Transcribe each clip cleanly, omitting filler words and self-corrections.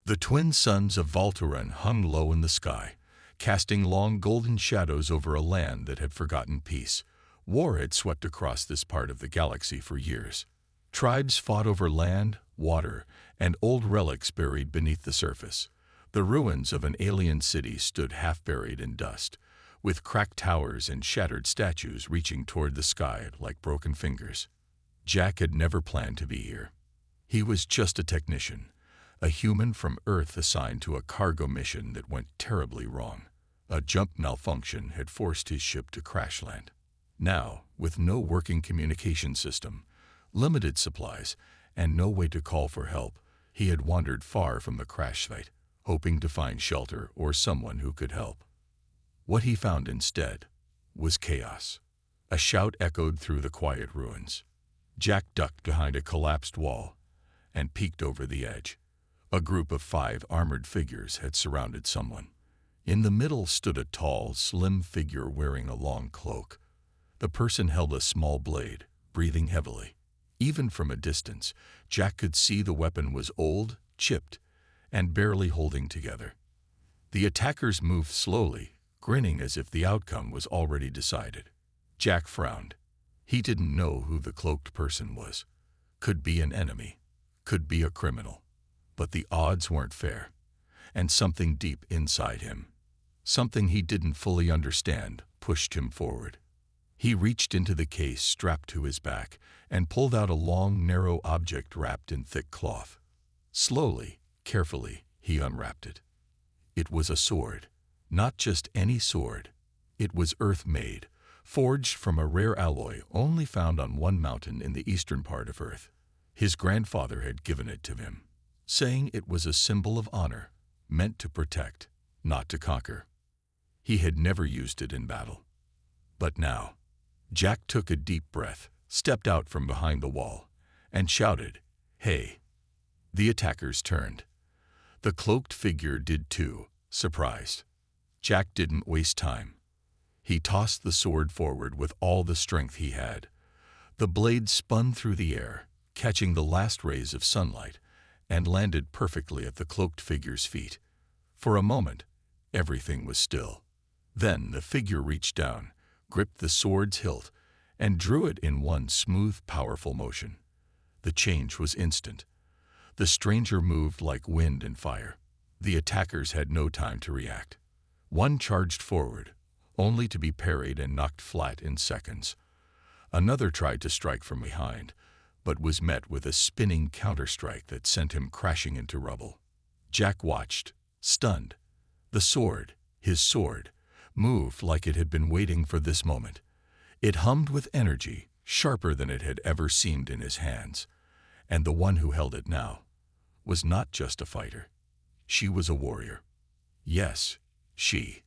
The twin suns of Volturen hung low in the sky, casting long golden shadows over a land that had forgotten peace. War had swept across this part of the galaxy for years. Tribes fought over land, water, and old relics buried beneath the surface. The ruins of an alien city stood half-buried in dust, with cracked towers and shattered statues reaching toward the sky like broken fingers. Jack had never planned to be here. He was just a technician, a human from Earth assigned to a cargo mission that went terribly wrong. A jump malfunction had forced his ship to crash land. Now, with no working communication system, limited supplies, and no way to call for help, he had wandered far from the crash site, hoping to find shelter or someone who could help. What he found instead was chaos. A shout echoed through the quiet ruins. Jack ducked behind a collapsed wall and peeked over the edge. A group of 5 armored figures had surrounded someone. In the middle stood a tall, slim figure wearing a long cloak. The person held a small blade, breathing heavily. Even from a distance, Jack could see the weapon was old, chipped, and barely holding together. The attackers moved slowly, grinning as if the outcome was already decided. Jack frowned. He didn't know who the cloaked person was. Could be an enemy, could be a criminal. But the odds weren't fair, and something deep inside him, something he didn't fully understand, pushed him forward. He reached into the case strapped to his back and pulled out a long, narrow object wrapped in thick cloth. Slowly, carefully, he unwrapped it. It was a sword. Not just any sword. It was earth-made, forged from a rare alloy only found on one mountain in the eastern part of Earth. His grandfather had given it to him, saying it was a symbol of honor, meant to protect, not to conquer. He had never used it in battle. But now, Jack took a deep breath, stepped out from behind the wall, and shouted, "Hey!" The attackers turned. The cloaked figure did too, surprised. Jack didn't waste time. He tossed the sword forward with all the strength he had. The blade spun through the air, catching the last rays of sunlight, and landed perfectly at the cloaked figure's feet. For a moment, everything was still. Then the figure reached down, gripped the sword's hilt, and drew it in one smooth, powerful motion. The change was instant. The stranger moved like wind and fire. The attackers had no time to react. One charged forward, only to be parried and knocked flat in seconds. Another tried to strike from behind, but was met with a spinning counterstrike that sent him crashing into rubble. Jack watched, stunned. The sword, his sword, moved like it had been waiting for this moment. It hummed with energy, sharper than it had ever seemed in his hands. And the one who held it now was not just a fighter. She was a warrior. Yes, she.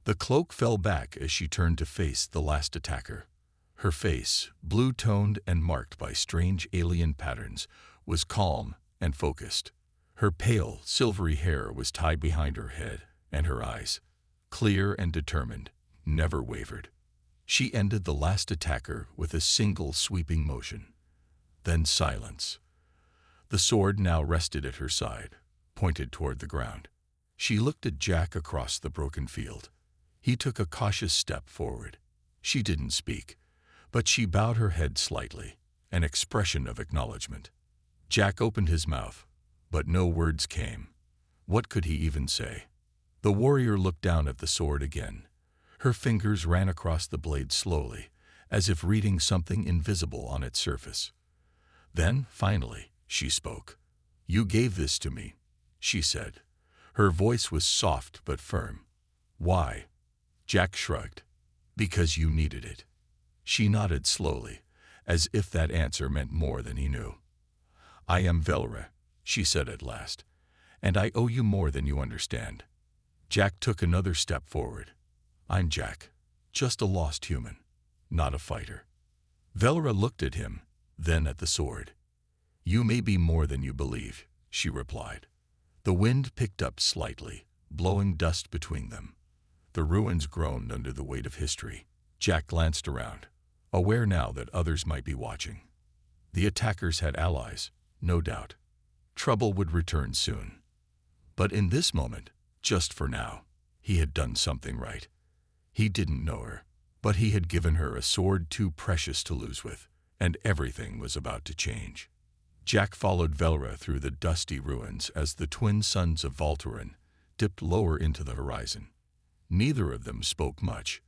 The cloak fell back as she turned to face the last attacker. Her face, blue-toned and marked by strange alien patterns, was calm and focused. Her pale, silvery hair was tied behind her head, and her eyes, clear and determined, never wavered. She ended the last attacker with a single sweeping motion. Then silence. The sword now rested at her side, pointed toward the ground. She looked at Jack across the broken field. He took a cautious step forward. She didn't speak, but she bowed her head slightly, an expression of acknowledgement. Jack opened his mouth, but no words came. What could he even say? The warrior looked down at the sword again. Her fingers ran across the blade slowly, as if reading something invisible on its surface. Then, finally, she spoke. "You gave this to me," she said. Her voice was soft but firm. "Why?" Jack shrugged. "Because you needed it." She nodded slowly, as if that answer meant more than he knew. "I am Velra," she said at last, "and I owe you more than you understand." Jack took another step forward. "I'm Jack, just a lost human, not a fighter." Velra looked at him, then at the sword. "You may be more than you believe," she replied. The wind picked up slightly, blowing dust between them. The ruins groaned under the weight of history. Jack glanced around, aware now that others might be watching. The attackers had allies, no doubt. Trouble would return soon. But in this moment, just for now, he had done something right. He didn't know her, but he had given her a sword too precious to lose with, and everything was about to change. Jack followed Velra through the dusty ruins as the twin sons of Volturin dipped lower into the horizon. Neither of them spoke much.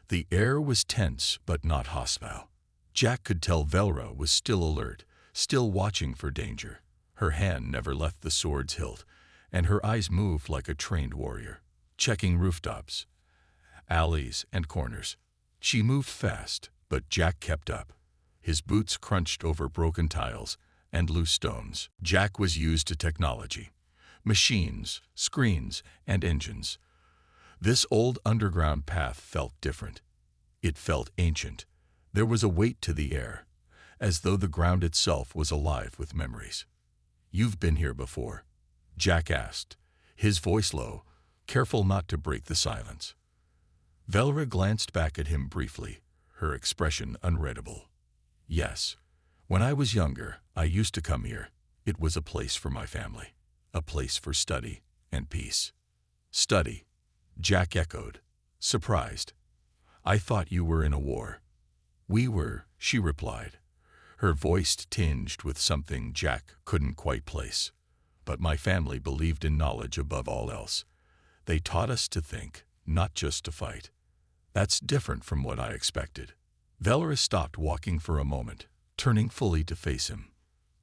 The air was tense but not hostile. Jack could tell Velra was still alert, still watching for danger. Her hand never left the sword's hilt, and her eyes moved like a trained warrior, checking rooftops, alleys, and corners. She moved fast, but Jack kept up. His boots crunched over broken tiles and loose stones. Jack was used to technology, machines, screens, and engines. This old underground path felt different. It felt ancient. There was a weight to the air, as though the ground itself was alive with memories. "You've been here before?" Jack asked, his voice low, careful not to break the silence. Velra glanced back at him briefly, her expression unreadable. "Yes. When I was younger, I used to come here. It was a place for my family, a place for study and peace." "Study?" Jack echoed, surprised. "I thought you were in a war." "We were," she replied, her voice tinged with something Jack couldn't quite place. "But my family believed in knowledge above all else. They taught us to think, not just to fight." "That's different from what I expected." Velra stopped walking for a moment, turning fully to face him.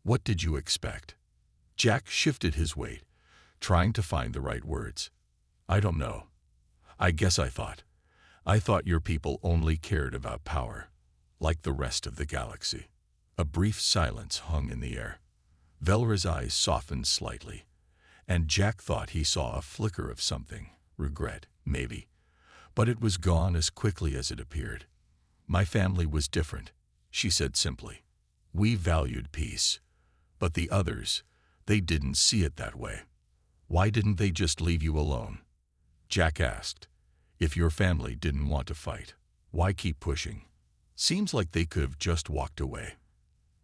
"What did you expect?" Jack shifted his weight, trying to find the right words. "I don't know. I guess I thought your people only cared about power, like the rest of the galaxy." A brief silence hung in the air. Velra's eyes softened slightly, and Jack thought he saw a flicker of something, regret, maybe. But it was gone as quickly as it appeared. "My family was different," she said simply. "We valued peace. But the others, they didn't see it that way." "Why didn't they just leave you alone?" Jack asked. "If your family didn't want to fight, why keep pushing? Seems like they could have just walked away."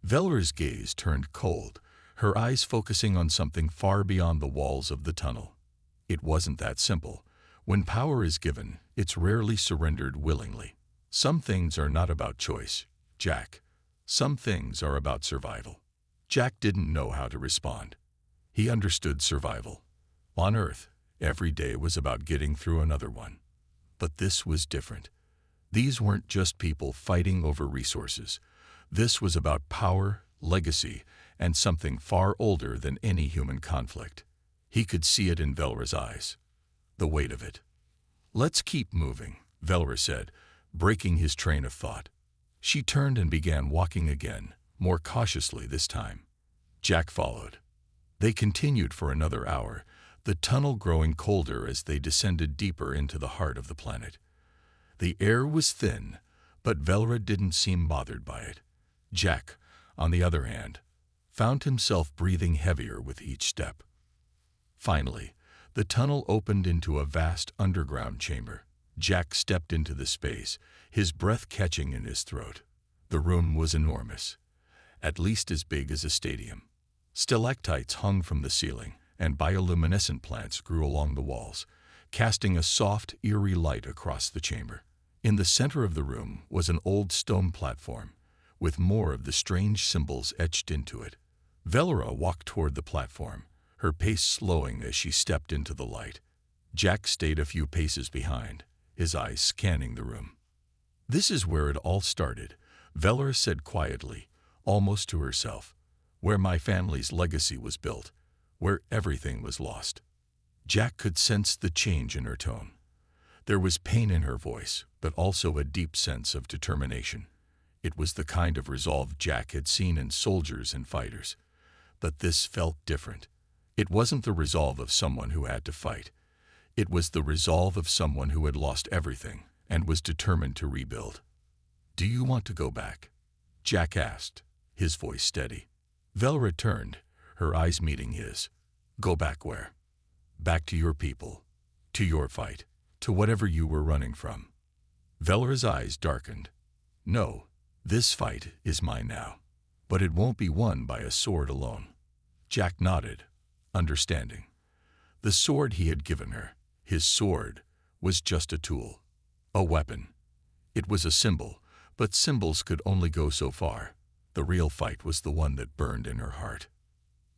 Velra's gaze turned cold, her eyes focusing on something far beyond the walls of the tunnel. "It wasn't that simple. When power is given, it's rarely surrendered willingly. Some things are not about choice, Jack. Some things are about survival." Jack didn't know how to respond. He understood survival. On Earth, every day was about getting through another one. But this was different. These weren't just people fighting over resources. This was about power, legacy, and something far older than any human conflict. He could see it in Velra's eyes, the weight of it. "Let's keep moving," Velra said, breaking his train of thought. She turned and began walking again, more cautiously this time. Jack followed. They continued for another hour, the tunnel growing colder as they descended deeper into the heart of the planet. The air was thin, but Velra didn't seem bothered by it. Jack, on the other hand, found himself breathing heavier with each step. Finally, the tunnel opened into a vast underground chamber. Jack stepped into the space, his breath catching in his throat. The room was enormous, at least as big as a stadium. Stalactites hung from the ceiling, and bioluminescent plants grew along the walls, casting a soft, eerie light across the chamber. In the center of the room was an old stone platform, with more of the strange symbols etched into it. Velra walked toward the platform, her pace slowing as she stepped into the light. Jack stayed a few paces behind, his eyes scanning the room. "This is where it all started," Velra said quietly, almost to herself. "Where my family's legacy was built, where everything was lost." Jack could sense the change in her tone. There was pain in her voice, but also a deep sense of determination. It was the kind of resolve Jack had seen in soldiers and fighters. But this felt different. It wasn't the resolve of someone who had to fight. It was the resolve of someone who had lost everything and was determined to rebuild. "Do you want to go back?" Jack asked, his voice steady. Velra turned, her eyes meeting his. "Go back where?" "Back to your people, to your fight, to whatever you were running from." Velra's eyes darkened. "No, this fight is mine now, but it won't be won by a sword alone." Jack nodded, understanding. The sword he had given her, his sword, was just a tool, a weapon. It was a symbol, but symbols could only go so far. The real fight was the one that burned in her heart.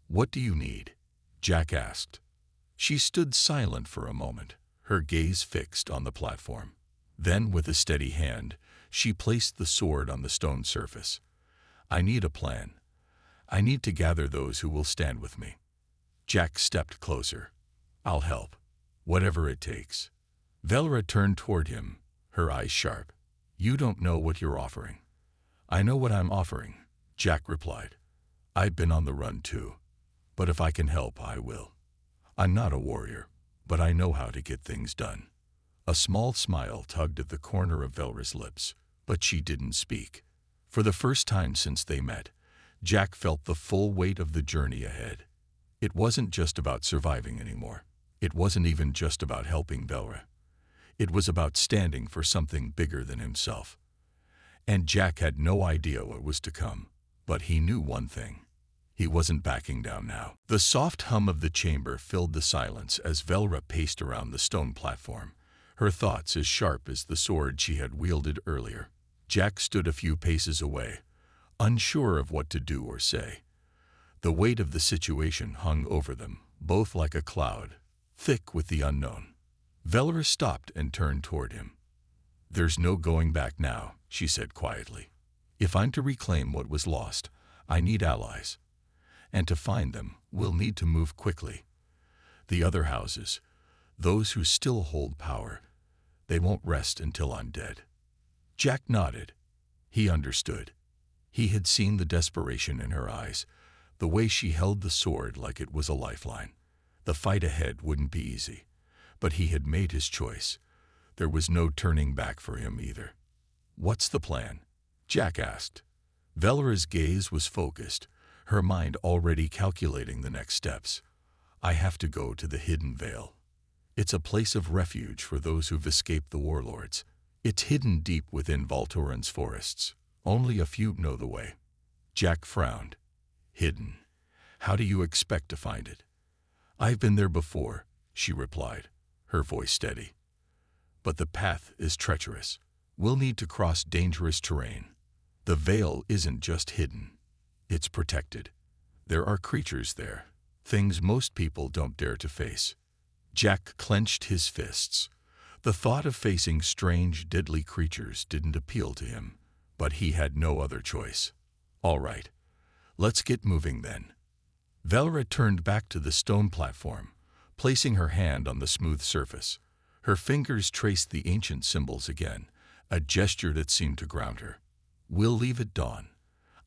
"What do you need?" Jack asked. She stood silent for a moment, her gaze fixed on the platform. Then, with a steady hand, she placed the sword on the stone surface. "I need a plan. I need to gather those who will stand with me." Jack stepped closer. "I'll help, whatever it takes." Velra turned toward him, her eyes sharp. "You don't know what you're offering." "I know what I'm offering," Jack replied. "I've been on the run too, but if I can help, I will. I'm not a warrior, but I know how to get things done." A small smile tugged at the corner of Velra's lips, but she didn't speak. For the first time since they met, Jack felt the full weight of the journey ahead. It wasn't just about surviving anymore. It wasn't even just about helping Velra. It was about standing for something bigger than himself. And Jack had no idea what was to come, but he knew one thing. He wasn't backing down now. The soft hum of the chamber filled the silence as Velra paced around the stone platform, her thoughts as sharp as the sword she had wielded earlier. Jack stood a few paces away, unsure of what to do or say. The weight of the situation hung over them, both like a cloud, thick with the unknown. Velra stopped and turned toward him. "There's no going back now," she said quietly. "If I'm to reclaim what was lost, I need allies. And to find them, we'll need to move quickly. The other houses, those who still hold power, they won't rest until I'm dead." Jack nodded. He understood. He had seen the desperation in her eyes, the way she held the sword like it was a lifeline. The fight ahead wouldn't be easy, but he had made his choice. There was no turning back for him either. "What's the plan?" Jack asked. Velra's gaze was focused, her mind already calculating the next steps. "I have to go to the Hidden Vale. It's a place of refuge for those who've escaped the warlords. It's hidden deep within Voltoran's forests. Only a few know the way." Jack frowned. "Hidden? How do you expect to find it?" "I've been there before," she replied, her voice steady. "But the path is treacherous. We'll need to cross dangerous terrain. The Vale isn't just hidden. It's protected. There are creatures there, things most people don't dare to face." Jack clenched his fists. The thought of facing strange, deadly creatures didn't appeal to him, but he had no other choice. "All right, let's get moving then." Velra turned back to the stone platform, placing her hand on the smooth surface. Her fingers traced the ancient symbols again, a gesture that seemed to ground her. "We'll leave at dawn.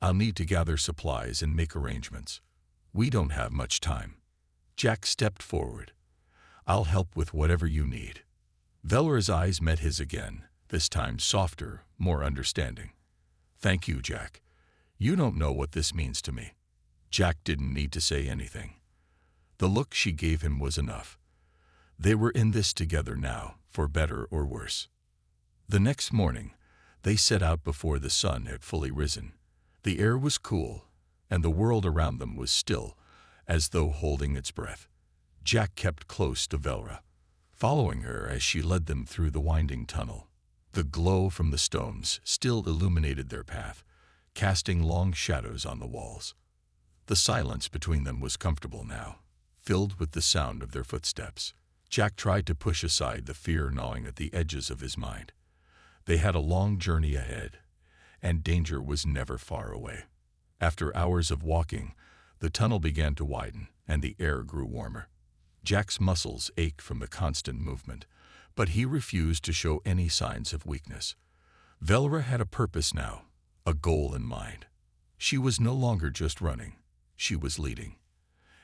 I'll need to gather supplies and make arrangements. We don't have much time." Jack stepped forward. "I'll help with whatever you need." Velra's eyes met his again, this time softer, more understanding. "Thank you, Jack. You don't know what this means to me." Jack didn't need to say anything. The look she gave him was enough. They were in this together now, for better or worse. The next morning, they set out before the sun had fully risen. The air was cool, and the world around them was still, as though holding its breath. Jack kept close to Velra, following her as she led them through the winding tunnel. The glow from the stones still illuminated their path, casting long shadows on the walls. The silence between them was comfortable now, filled with the sound of their footsteps. Jack tried to push aside the fear gnawing at the edges of his mind. They had a long journey ahead, and danger was never far away. After hours of walking, the tunnel began to widen, and the air grew warmer. Jack's muscles ached from the constant movement, but he refused to show any signs of weakness. Velra had a purpose now, a goal in mind. She was no longer just running, she was leading.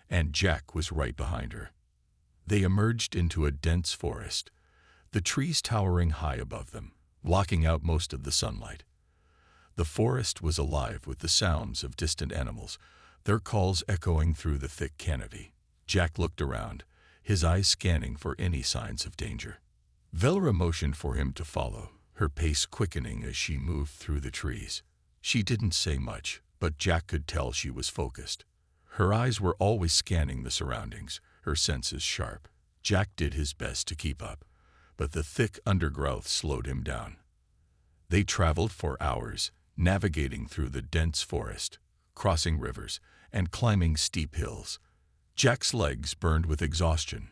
And Jack was right behind her. They emerged into a dense forest, the trees towering high above them, blocking out most of the sunlight. The forest was alive with the sounds of distant animals, their calls echoing through the thick canopy. Jack looked around, his eyes scanning for any signs of danger. Velra motioned for him to follow, her pace quickening as she moved through the trees. She didn't say much, but Jack could tell she was focused. Her eyes were always scanning the surroundings, her senses sharp. Jack did his best to keep up, but the thick undergrowth slowed him down. They traveled for hours, navigating through the dense forest, crossing rivers, and climbing steep hills. Jack's legs burned with exhaustion,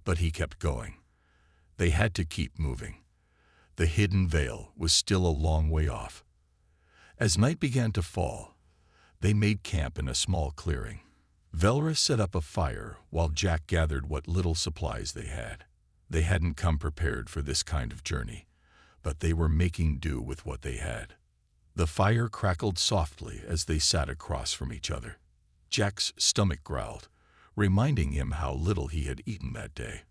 but he kept going. They had to keep moving. The hidden veil was still a long way off. As night began to fall, they made camp in a small clearing. Velra set up a fire while Jack gathered what little supplies they had. They hadn't come prepared for this kind of journey, but they were making do with what they had. The fire crackled softly as they sat across from each other. Jack's stomach growled, reminding him how little he had eaten that day.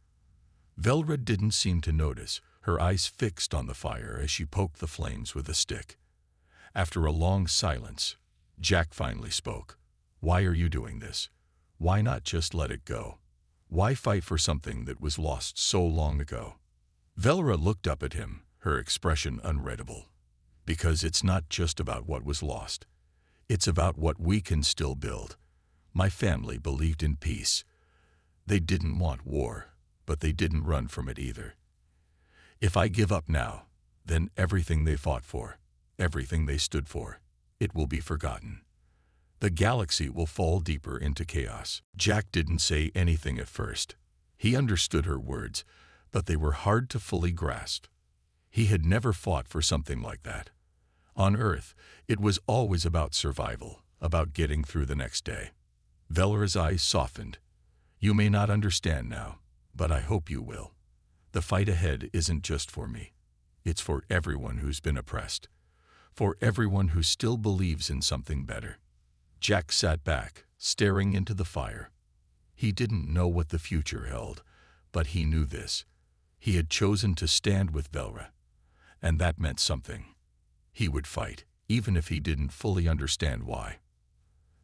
Velra didn't seem to notice, her eyes fixed on the fire as she poked the flames with a stick. After a long silence, Jack finally spoke. "Why are you doing this? Why not just let it go? Why fight for something that was lost so long ago?" Velra looked up at him, her expression unreadable. "Because it's not just about what was lost. It's about what we can still build. My family believed in peace. They didn't want war, but they didn't run from it either. If I give up now, then everything they fought for, everything they stood for, it will be forgotten. The galaxy will fall deeper into chaos." Jack didn't say anything at first. He understood her words, but they were hard to fully grasp. He had never fought for something like that. On Earth, it was always about survival, about getting through the next day. Velra's eyes softened. "You may not understand now, but I hope you will. The fight ahead isn't just for me. It's for everyone who's been oppressed, for everyone who still believes in something better." Jack sat back, staring into the fire. He didn't know what the future held, but he knew this. He had chosen to stand with Velra, and that meant something. He would fight, even if he didn't fully understand why.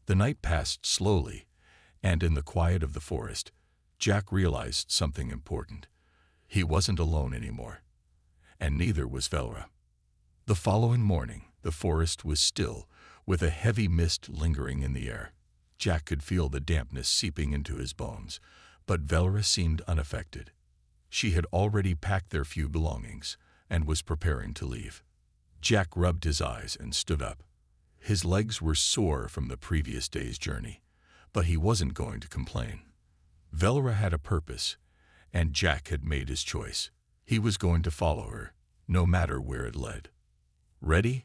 The night passed slowly, and in the quiet of the forest, Jack realized something important. He wasn't alone anymore, and neither was Velra. The following morning, the forest was still, with a heavy mist lingering in the air. Jack could feel the dampness seeping into his bones, but Velra seemed unaffected. She had already packed their few belongings and was preparing to leave. Jack rubbed his eyes and stood up. His legs were sore from the previous day's journey, but he wasn't going to complain. Velra had a purpose, and Jack had made his choice. He was going to follow her, no matter where it led. "Ready?"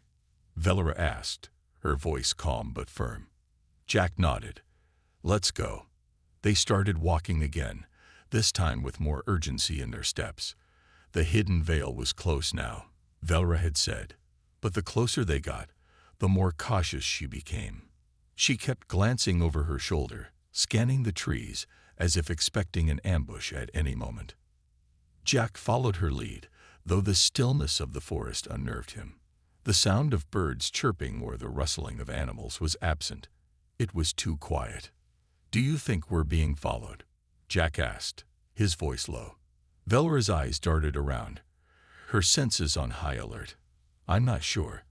Velra asked, her voice calm but firm. Jack nodded. "Let's go." They started walking again, this time with more urgency in their steps. The hidden veil was close now, Velra had said, but the closer they got, the more cautious she became. She kept glancing over her shoulder, scanning the trees as if expecting an ambush at any moment. Jack followed her lead, though the stillness of the forest unnerved him. The sound of birds chirping or the rustling of animals was absent. It was too quiet. "Do you think we're being followed?" Jack asked, his voice low. Velra's eyes darted around, her senses on high alert. "I'm not sure,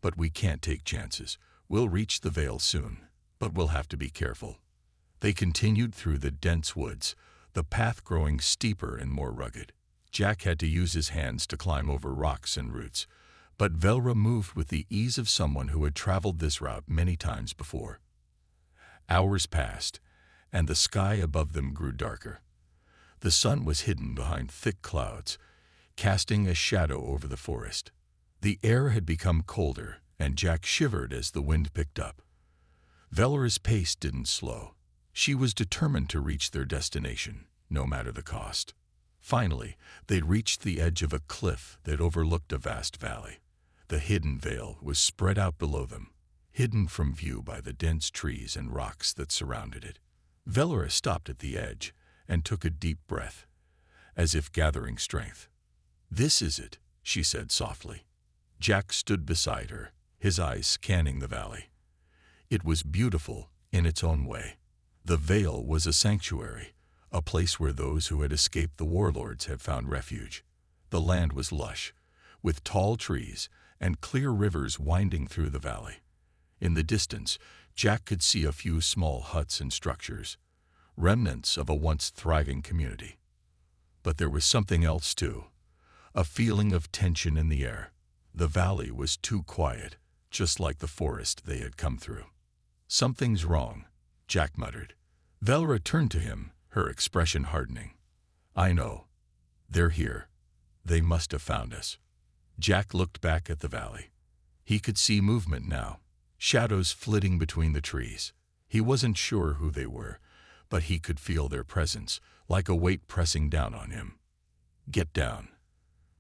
but we can't take chances. We'll reach the veil soon, but we'll have to be careful." They continued through the dense woods, the path growing steeper and more rugged. Jack had to use his hands to climb over rocks and roots, but Velra moved with the ease of someone who had traveled this route many times before. Hours passed, and the sky above them grew darker. The sun was hidden behind thick clouds, casting a shadow over the forest. The air had become colder, and Jack shivered as the wind picked up. Velra's pace didn't slow. She was determined to reach their destination, no matter the cost. Finally, they'd reached the edge of a cliff that overlooked a vast valley. The hidden veil was spread out below them, hidden from view by the dense trees and rocks that surrounded it. Velra stopped at the edge and took a deep breath, as if gathering strength. "This is it," she said softly. Jack stood beside her, his eyes scanning the valley. It was beautiful in its own way. The veil was a sanctuary, a place where those who had escaped the warlords had found refuge. The land was lush, with tall trees and clear rivers winding through the valley. In the distance, Jack could see a few small huts and structures. remnants of a once thriving community. But there was something else too, a feeling of tension in the air. The valley was too quiet, just like the forest they had come through. "Something's wrong," Jack muttered. Velra turned to him, her expression hardening. "I know. They're here. They must have found us." Jack looked back at the valley. He could see movement now, shadows flitting between the trees. He wasn't sure who they were, but he could feel their presence, like a weight pressing down on him. "Get down,"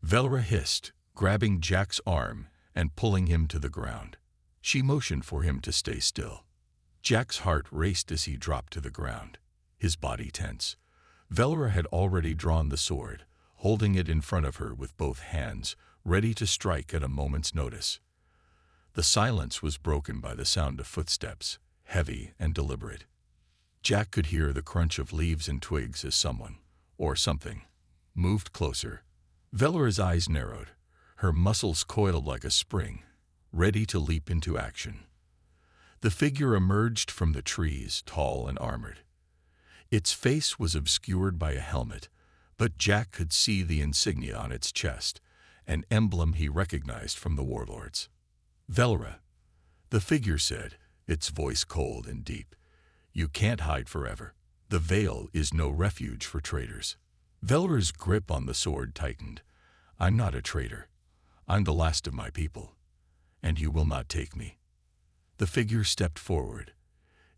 Velra hissed, grabbing Jack's arm and pulling him to the ground. She motioned for him to stay still. Jack's heart raced as he dropped to the ground, his body tense. Velra had already drawn the sword, holding it in front of her with both hands, ready to strike at a moment's notice. The silence was broken by the sound of footsteps, heavy and deliberate. Jack could hear the crunch of leaves and twigs as someone, or something, moved closer. Velra's eyes narrowed, her muscles coiled like a spring, ready to leap into action. The figure emerged from the trees, tall and armored. Its face was obscured by a helmet, but Jack could see the insignia on its chest, an emblem he recognized from the warlords. "Velra," the figure said, its voice cold and deep. "You can't hide forever. The veil is no refuge for traitors." Velra's grip on the sword tightened. "I'm not a traitor. I'm the last of my people, and you will not take me." The figure stepped forward,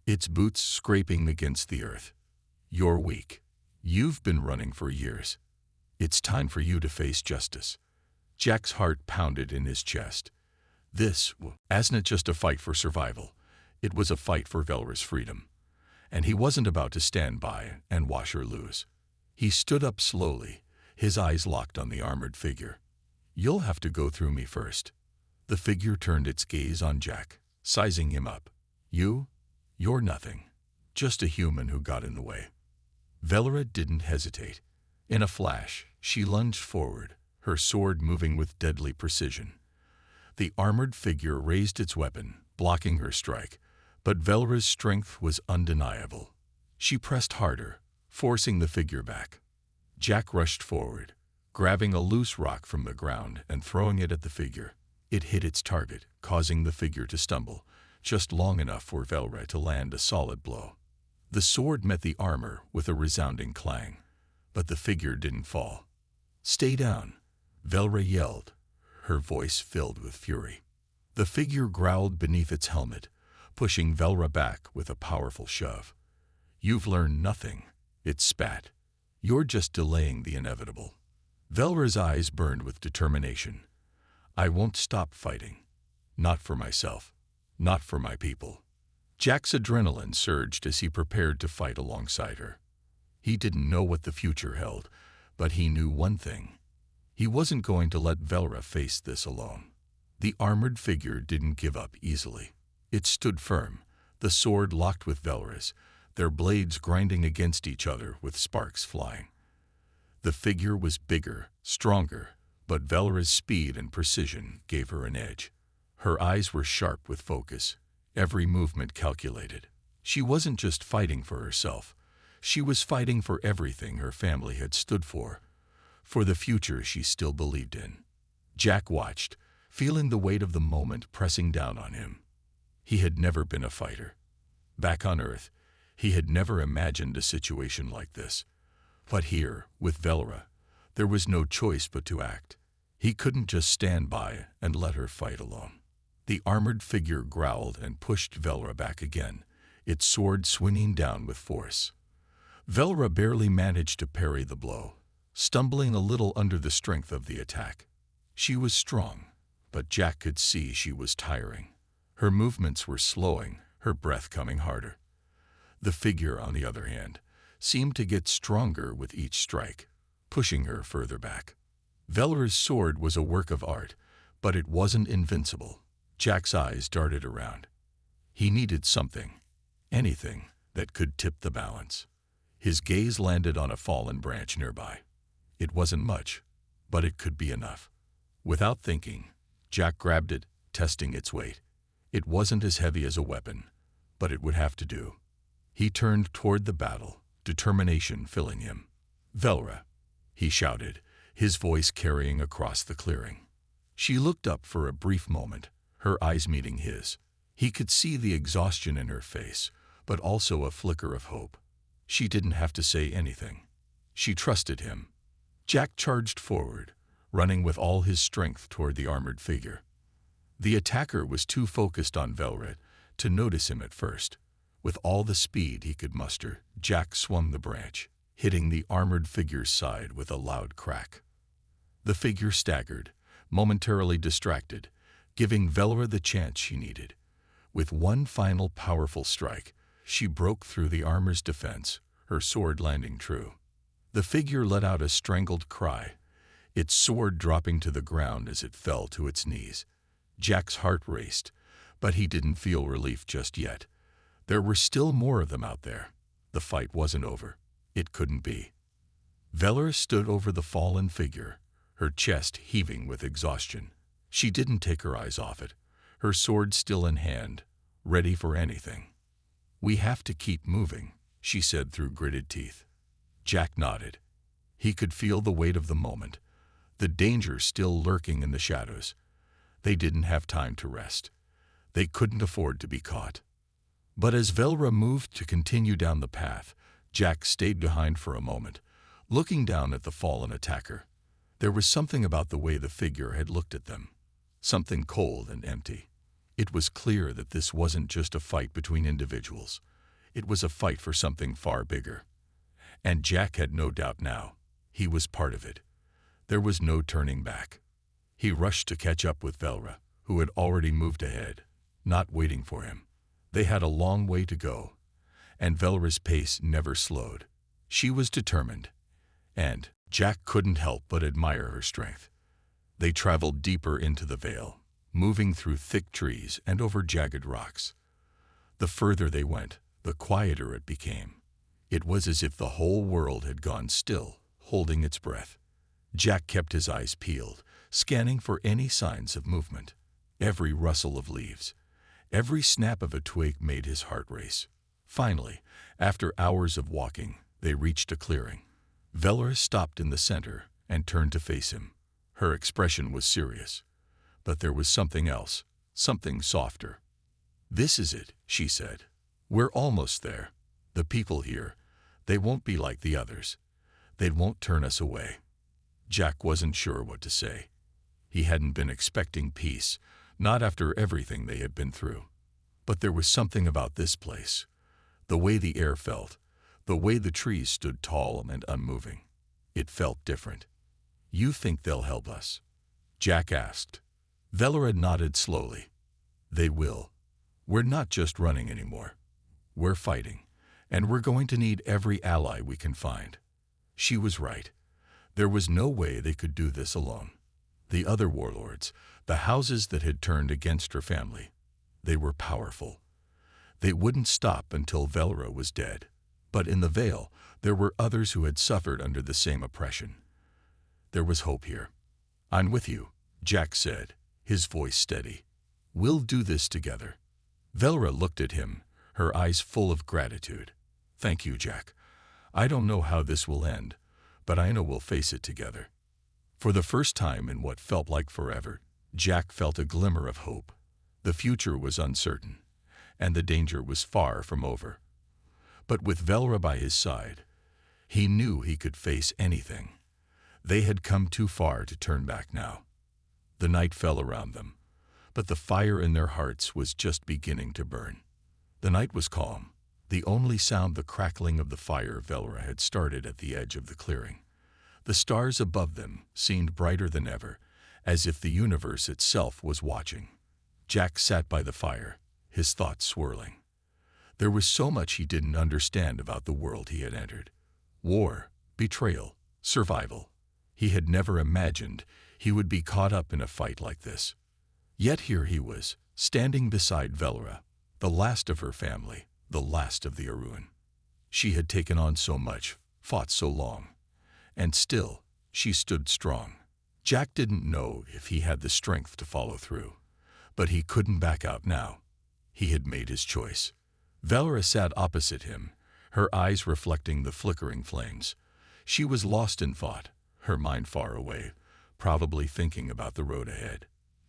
its boots scraping against the earth. "You're weak. You've been running for years. It's time for you to face justice." Jack's heart pounded in his chest. This wasn't just a fight for survival. It was a fight for Velra's freedom. And he wasn't about to stand by and watch her lose. He stood up slowly, his eyes locked on the armored figure. "You'll have to go through me first." The figure turned its gaze on Jack, sizing him up. You're nothing. Just a human who got in the way." Velra didn't hesitate. In a flash, she lunged forward, her sword moving with deadly precision. The armored figure raised its weapon, blocking her strike, but Velra's strength was undeniable. She pressed harder, forcing the figure back. Jack rushed forward, grabbing a loose rock from the ground and throwing it at the figure. It hit its target, causing the figure to stumble, just long enough for Velra to land a solid blow. The sword met the armor with a resounding clang, but the figure didn't fall. "Stay down," Velra yelled, her voice filled with fury. The figure growled beneath its helmet, pushing Velra back with a powerful shove. "You've learned nothing," it spat. "You're just delaying the inevitable." Velra's eyes burned with determination. "I won't stop fighting. Not for myself. Not for my people." Jack's adrenaline surged as he prepared to fight alongside her. He didn't know what the future held, but he knew one thing. He wasn't going to let Velra face this alone. The armored figure didn't give up easily. It stood firm, the sword locked with Velra's, their blades grinding against each other with sparks flying. The figure was bigger, stronger, but Velra's speed and precision gave her an edge. Her eyes were sharp with focus, every movement calculated. She wasn't just fighting for herself. She was fighting for everything her family had stood for the future she still believed in. Jack watched, feeling the weight of the moment pressing down on him. He had never been a fighter. Back on Earth, he had never imagined a situation like this. But here, with Velra, there was no choice but to act. He couldn't just stand by and let her fight alone. The armored figure growled and pushed Velra back again, its sword swinging down with force. Velra barely managed to parry the blow, stumbling a little under the strength of the attack. She was strong, but Jack could see she was tiring. Her movements were slowing, her breath coming harder. The figure, on the other hand, seemed to get stronger with each strike, pushing her further back. Velra's sword was a work of art, but it wasn't invincible. Jack's eyes darted around. He needed something, anything, that could tip the balance. His gaze landed on a fallen branch nearby. It wasn't much, but it could be enough. Without thinking, Jack grabbed it, testing its weight. It wasn't as heavy as a weapon, but it would have to do. He turned toward the battle, determination filling him. "Velra," he shouted, his voice carrying across the clearing. She looked up for a brief moment, her eyes meeting his. He could see the exhaustion in her face, but also a flicker of hope. She didn't have to say anything. She trusted him. Jack charged forward, running with all his strength toward the armored figure. The attacker was too focused on Velra to notice him at first. With all the speed he could muster, Jack swung the branch, hitting the armored figure's side with a loud crack. The figure staggered, momentarily distracted, giving Velra the chance she needed. With one final powerful strike, she broke through the armor's defense, her sword landing true. The figure let out a strangled cry, its sword dropping to the ground as it fell to its knees. Jack's heart raced, but he didn't feel relief just yet. There were still more of them out there. The fight wasn't over. It couldn't be. Velra stood over the fallen figure, her chest heaving with exhaustion. She didn't take her eyes off it, her sword still in hand, ready for anything. "We have to keep moving," she said through gritted teeth. Jack nodded. He could feel the weight of the moment, the danger still lurking in the shadows. They didn't have time to rest. They couldn't afford to be caught. But as Velra moved to continue down the path, Jack stayed behind for a moment, looking down at the fallen attacker. There was something about the way the figure had looked at them, something cold and empty. It was clear that this wasn't just a fight between individuals. It was a fight for something far bigger. And Jack had no doubt now. He was part of it. There was no turning back. He rushed to catch up with Velra, who had already moved ahead, not waiting for him. They had a long way to go, and Velra's pace never slowed. She was determined, and Jack couldn't help but admire her strength. They traveled deeper into the vale, moving through thick trees and over jagged rocks. The further they went, the quieter it became. It was as if the whole world had gone still, holding its breath. Jack kept his eyes peeled, scanning for any signs of movement. Every rustle of leaves, every snap of a twig made his heart race. Finally, after hours of walking, they reached a clearing. Velra stopped in the center and turned to face him. Her expression was serious, but there was something else, something softer. "This is it," she said. "We're almost there. The people here, they won't be like the others. They won't turn us away." Jack wasn't sure what to say. He hadn't been expecting peace, not after everything they had been through. But there was something about this place, the way the air felt, the way the trees stood tall and unmoving. It felt different. "You think they'll help us?" Jack asked. Velra nodded slowly. "They will. We're not just running anymore. We're fighting, and we're going to need every ally we can find." She was right. There was no way they could do this alone. The other warlords, the houses that had turned against her family, they were powerful. They wouldn't stop until Velra was dead. But in the Vale, there were others who had suffered under the same oppression. There was hope here. "I'm with you," Jack said, his voice steady. "We'll do this together." Velra looked at him, her eyes full of gratitude. "Thank you, Jack. I don't know how this will end, but I know we'll face it together." For the first time in what felt like forever, Jack felt a glimmer of hope. The future was uncertain, and the danger was far from over. But with Velra by his side, he knew he could face anything. They had come too far to turn back now. The night fell around them, but the fire in their hearts was just beginning to burn. The night was calm, the only sound the crackling of the fire Velra had started at the edge of the clearing. The stars above them seemed brighter than ever, as if the universe itself was watching. Jack sat by the fire, his thoughts swirling. There was so much he didn't understand about the world he had entered. War, betrayal, survival. He had never imagined he would be caught up in a fight like this. Yet here he was, standing beside Velra, the last of her family, the last of the Aruan. She had taken on so much, fought so long, and still she stood strong. Jack didn't know if he had the strength to follow through, but he couldn't back out now. He had made his choice. Velra sat opposite him, her eyes reflecting the flickering flames. She was lost in thought, her mind far away, probably thinking about the road ahead.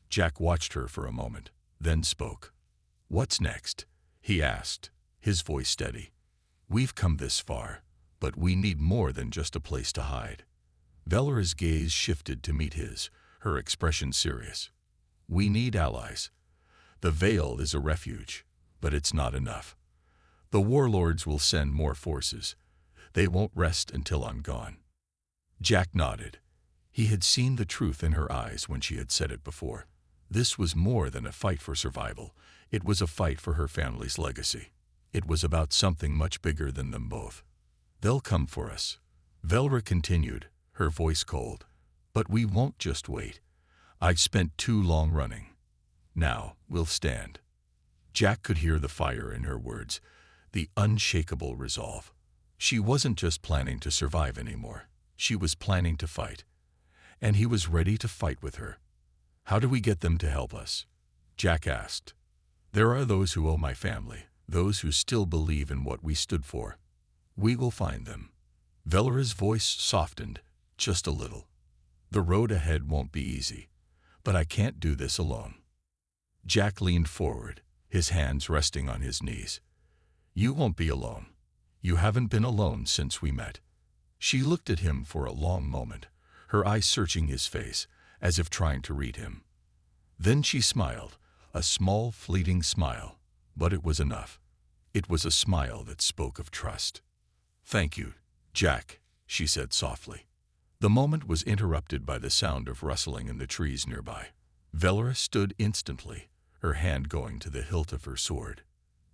Jack watched her for a moment, then spoke. "What's next?" he asked, his voice steady. "We've come this far, but we need more than just a place to hide." Velra's gaze shifted to meet his, her expression serious. "We need allies. The Veil is a refuge, but it's not enough. The warlords will send more forces. They won't rest until I'm gone." Jack nodded. He had seen the truth in her eyes when she had said it before. This was more than a fight for survival. It was a fight for her family's legacy. It was about something much bigger than them both. "They'll come for us," Velra continued, her voice cold. "But we won't just wait. I've spent too long running. Now we'll stand." Jack could hear the fire in her words, the unshakable resolve. She wasn't just planning to survive anymore. She was planning to fight. And he was ready to fight with her. "How do we get them to help us?" Jack asked. "There are those who owe my family, those who still believe in what we stood for. We will find them." Velra's voice softened, just a little. "The road ahead won't be easy, but I can't do this alone." Jack leaned forward, his hands resting on his knees. "You won't be alone. You haven't been alone since we met." She looked at him for a long moment, her eyes searching his face, as if trying to read him. Then she smiled, a small, fleeting smile, but it was enough. It was a smile that spoke of trust. "Thank you, Jack," she said softly. The moment was interrupted by the sound of rustling in the trees nearby. Velra stood instantly, her hand going to the hilt of her sword.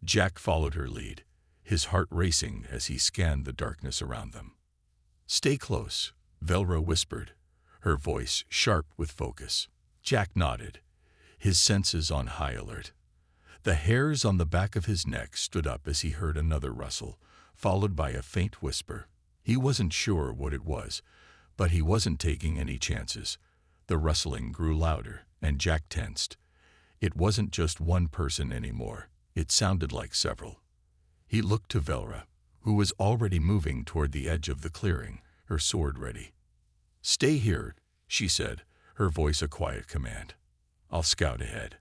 Jack followed her lead, his heart racing as he scanned the darkness around them. "Stay close," Velra whispered, her voice sharp with focus. Jack nodded, his senses on high alert. The hairs on the back of his neck stood up as he heard another rustle, followed by a faint whisper. He wasn't sure what it was, but he wasn't taking any chances. The rustling grew louder, and Jack tensed. It wasn't just one person anymore. It sounded like several. He looked to Velra, who was already moving toward the edge of the clearing, her sword ready. "Stay here," she said, her voice a quiet command. "I'll scout ahead."